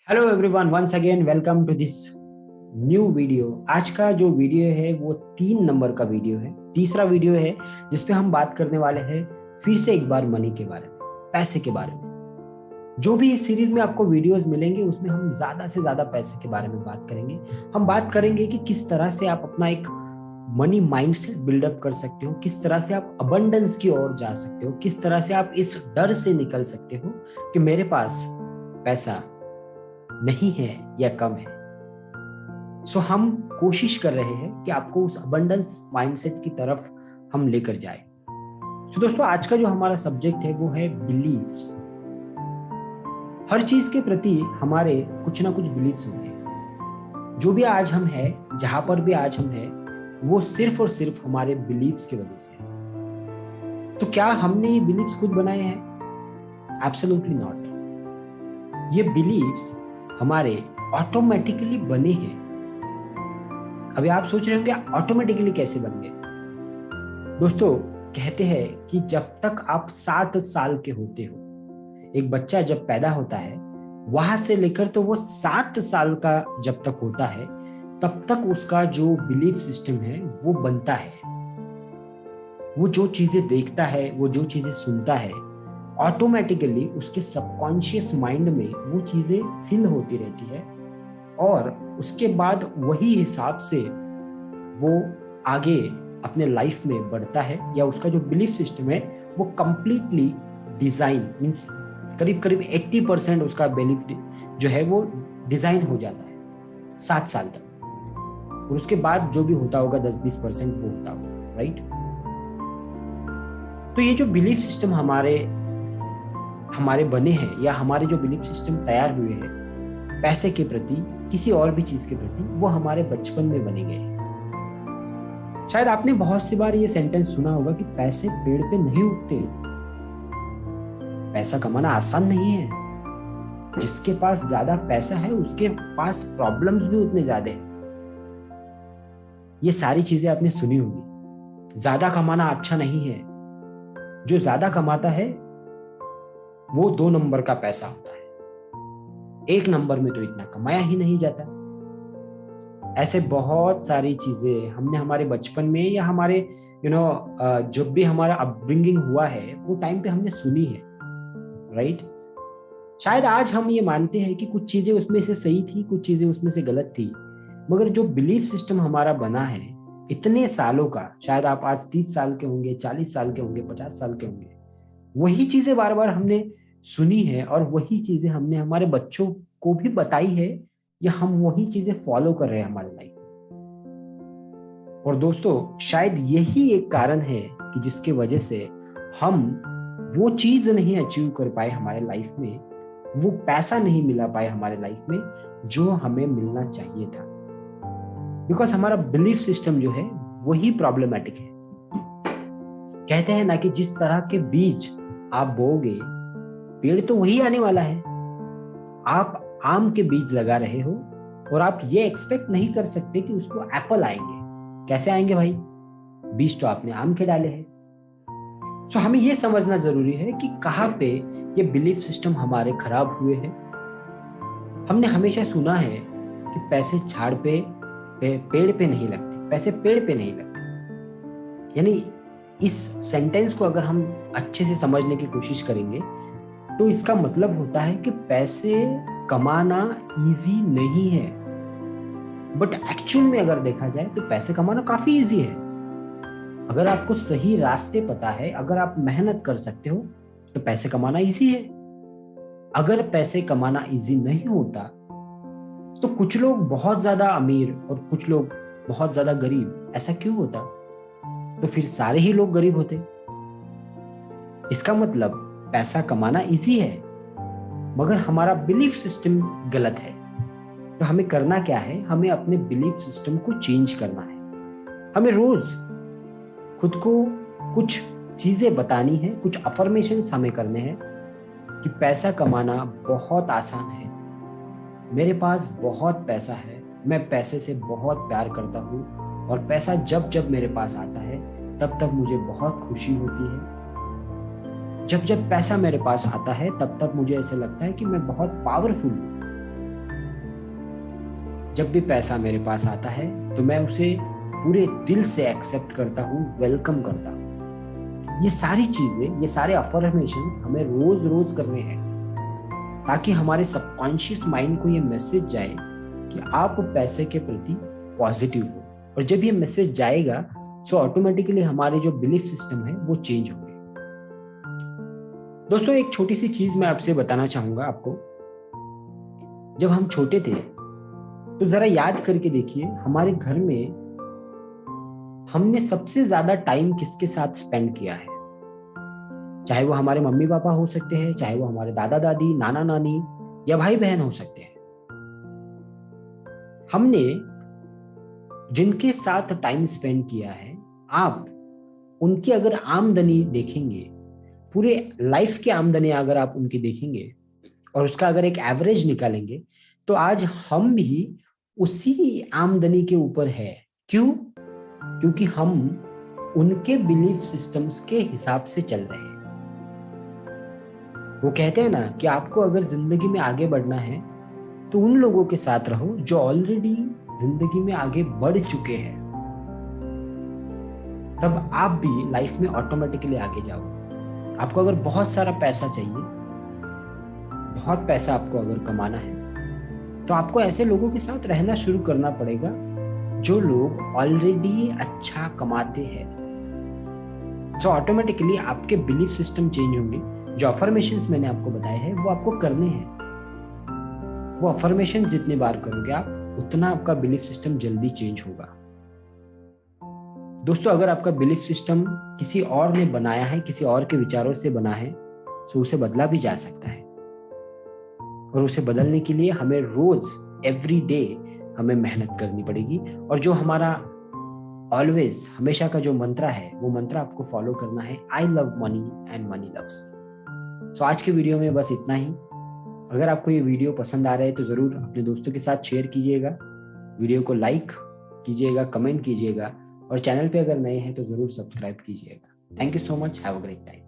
Hello everyone, once again welcome to this new video. आज का जो वीडियो है वो 3 नंबर का वीडियो है, तीसरा वीडियो है जिसपे हम बात करने वाले हैं फिर से एक बार मनी के बारे में, पैसे के बारे में। जो भी इस सीरीज में आपको वीडियोस मिलेंगे उसमें हम ज्यादा से ज्यादा पैसे के बारे में बात करेंगे। हम बात करेंगे कि किस तरह से आप अपना एक मनी माइंडसेट बिल्डअप कर सकते हो, किस तरह से आप अबंडेंस की ओर जा सकते हो, किस तरह से आप इस डर से निकल सकते हो कि मेरे पास पैसा नहीं है या कम है। हम कोशिश कर रहे हैं कि आपको उस अबंडेंस माइंडसेट की तरफ हम लेकर जाए। दोस्तों, आज का जो हमारा सब्जेक्ट है वो है बिलीव्स। हर चीज के प्रति हमारे कुछ ना कुछ बिलीव्स होते हैं। जो भी आज हम हैं, जहां पर भी आज हम हैं, वो सिर्फ और सिर्फ हमारे बिलीव्स की वजह से है। तो क्या हमने ये बिलीव्स खुद बनाए हैं? Absolutely not. ये बिलीव्स हमारे ऑटोमेटिकली बने हैं। अभी आप सोच रहे होंगे ऑटोमेटिकली कैसे बन गए। दोस्तों, कहते हैं कि जब तक आप 7 साल के होते हो, एक बच्चा जब पैदा होता है, वहां से लेकर तो वो 7 साल का जब तक होता है, तब तक उसका जो बिलीफ सिस्टम है वो बनता है। वो जो चीजें देखता है, वो जो चीजें सुनता है, ऑटोमेटिकली उसके सबकॉन्शियस माइंड में वो चीजें फिल होती रहती है और उसके बाद वही हिसाब से वो आगे अपने लाइफ में बढ़ता है, या उसका जो बिलीफ सिस्टम है वो कंप्लीटली डिजाइन मींस करीब करीब 80% उसका बिलीफ जो है वो डिजाइन हो जाता है 7 साल तक। और उसके बाद जो भी होता होगा 10-20% वो होता होगा, राइट। तो ये जो बिलीफ सिस्टम हमारे बने हैं, या हमारे जो बिलीफ सिस्टम तैयार हुए हैं पैसे के प्रति, किसी और भी चीज के प्रति, वो हमारे बचपन में बने गए हैं। शायद आपने बहुत सी बार ये सेंटेंस सुना होगा कि पैसे पेड़ पे नहीं उगते। पैसा कमाना आसान नहीं है। जिसके पास ज्यादा पैसा है उसके पास प्रॉब्लम्स भी उतने ज्यादा हैं। ये सारी चीजें आपने सुनी होगी। ज्यादा कमाना अच्छा नहीं है। जो ज्यादा कमाता है वो 2 नंबर का पैसा होता है। 1 नंबर में तो इतना कमाया ही नहीं जाता। ऐसे बहुत सारी चीजें हमने हमारे बचपन में या हमारे जब भी हमारा अपब्रिंगिंग हुआ है वो टाइम पे हमने सुनी है, राइट। शायद आज हम ये मानते हैं कि कुछ चीजें उसमें से सही थी, कुछ चीजें उसमें से गलत थी, मगर जो बिलीफ सिस्टम हमारा बना है इतने सालों का, शायद आप आज 30 साल के होंगे, 40 साल के होंगे, 50 साल के होंगे, वही चीजें बार बार हमने सुनी है और वही चीजें हमने हमारे बच्चों को भी बताई है, या हम वही चीजें फॉलो कर रहे हैं हमारे लाइफ में। और दोस्तों, शायद यही एक कारण है कि जिसके वजह से हम वो चीज नहीं अचीव कर पाए हमारे लाइफ में, वो पैसा नहीं मिला पाए हमारे लाइफ में जो हमें मिलना चाहिए था। बिकॉज हमारा बिलीफ सिस्टम जो है वही प्रॉब्लमेटिक है। कहते हैं ना कि जिस तरह के बीज आप बोओगे, पेड़ तो वही आने वाला है। आप आम के बीज लगा रहे हो और आप ये एक्सपेक्ट नहीं कर सकते कि उसको एप्पल आएंगे। कैसे आएंगे भाई? बीज तो आपने आम के डाले हैं। हमें ये समझना जरूरी है कि कहाँ पे ये बिलीफ सिस्टम हमारे खराब हुए हैं। हमने हमेशा सुना है कि पैसे झाड़ पे पेड़ पे नहीं लगते, पैसे पेड़ पे नहीं लगते। यानी इस सेंटेंस को अगर हम अच्छे से समझने की कोशिश करेंगे तो इसका मतलब होता है कि पैसे कमाना इजी नहीं है। बट एक्चुअल में अगर देखा जाए तो पैसे कमाना काफी इजी है। अगर आपको सही रास्ते पता है, अगर आप मेहनत कर सकते हो, तो पैसे कमाना इजी है। अगर पैसे कमाना इजी नहीं होता तो कुछ लोग बहुत ज्यादा अमीर और कुछ लोग बहुत ज्यादा गरीब, ऐसा क्यों होता? तो फिर सारे ही लोग गरीब होते। इसका मतलब पैसा कमाना इजी है, मगर हमारा बिलीफ सिस्टम गलत है। तो हमें करना क्या है? हमें अपने बिलीफ सिस्टम को चेंज करना है। हमें रोज खुद को कुछ चीजें बतानी है, कुछ अफर्मेशंस हमें करने हैं कि पैसा कमाना बहुत आसान है, मेरे पास बहुत पैसा है, मैं पैसे से बहुत प्यार करता हूँ, और पैसा जब जब मेरे पास आता है तब तब मुझे बहुत खुशी होती है। जब जब पैसा मेरे पास आता है तब तब मुझे ऐसे लगता है कि मैं बहुत पावरफुल हूँ। जब भी पैसा मेरे पास आता है तो मैं उसे पूरे दिल से एक्सेप्ट करता हूँ, वेलकम करता हूँ। ये सारी चीजें, ये सारे अफर्मेशंस हमें रोज रोज करने हैं, ताकि हमारे सबकॉन्शियस माइंड को ये मैसेज जाए कि आप पैसे के प्रति पॉजिटिव हो। और जब ये मैसेज जाएगा तो ऑटोमेटिकली हमारे जो बिलीफ सिस्टम है वो चेंज होंगे। दोस्तों, एक छोटी सी चीज मैं आपसे बताना चाहूंगा आपको। जब हम छोटे थे तो जरा याद करके देखिए, हमारे घर में हमने सबसे ज्यादा टाइम किसके साथ स्पेंड किया है। चाहे वो हमारे मम्मी पापा हो सकते हैं, चाहे वो हमारे दादा दादी, नाना नानी या भाई बहन हो सकते हैं। हमने जिनके साथ टाइम स्पेंड किया है, आप उनकी अगर आमदनी देखेंगे, पूरे लाइफ की आमदनी अगर आप उनकी देखेंगे और उसका अगर एक एवरेज निकालेंगे, तो आज हम भी उसी आमदनी के ऊपर है। क्यों? क्योंकि हम उनके बिलीफ सिस्टम्स के हिसाब से चल रहे हैं। वो कहते हैं ना कि आपको अगर जिंदगी में आगे बढ़ना है तो उन लोगों के साथ रहो जो ऑलरेडी जिंदगी में आगे बढ़ चुके हैं, तब आप भी लाइफ में ऑटोमेटिकली आगे जाओ। आपको अगर बहुत सारा पैसा चाहिए, बहुत पैसा आपको अगर कमाना है, तो आपको ऐसे लोगों के साथ रहना शुरू करना पड़ेगा जो लोग ऑलरेडी अच्छा कमाते हैं। तो ऑटोमेटिकली आपके बिलीफ सिस्टम चेंज होंगे। जो अफर्मेशंस मैंने आपको बताए हैं वो आपको करने हैं। वो अफर्मेशन जितने बार करोगे आप, उतना आपका बिलीफ सिस्टम जल्दी चेंज होगा। दोस्तों, अगर आपका बिलीफ सिस्टम किसी और ने बनाया है, किसी और के विचारों से बना है, तो उसे बदला भी जा सकता है। और उसे बदलने के लिए हमें रोज, एवरी डे हमें मेहनत करनी पड़ेगी। और जो हमारा ऑलवेज, हमेशा का जो मंत्र है, वो मंत्र आपको फॉलो करना है, I love money and money loves me. So आज के वीडियो में बस इतना ही। अगर आपको ये वीडियो पसंद आ रहा है तो जरूर अपने दोस्तों के साथ शेयर कीजिएगा, वीडियो को लाइक कीजिएगा, कमेंट कीजिएगा, और चैनल पे अगर नए हैं तो जरूर सब्सक्राइब कीजिएगा। Thank you so much, have a great time.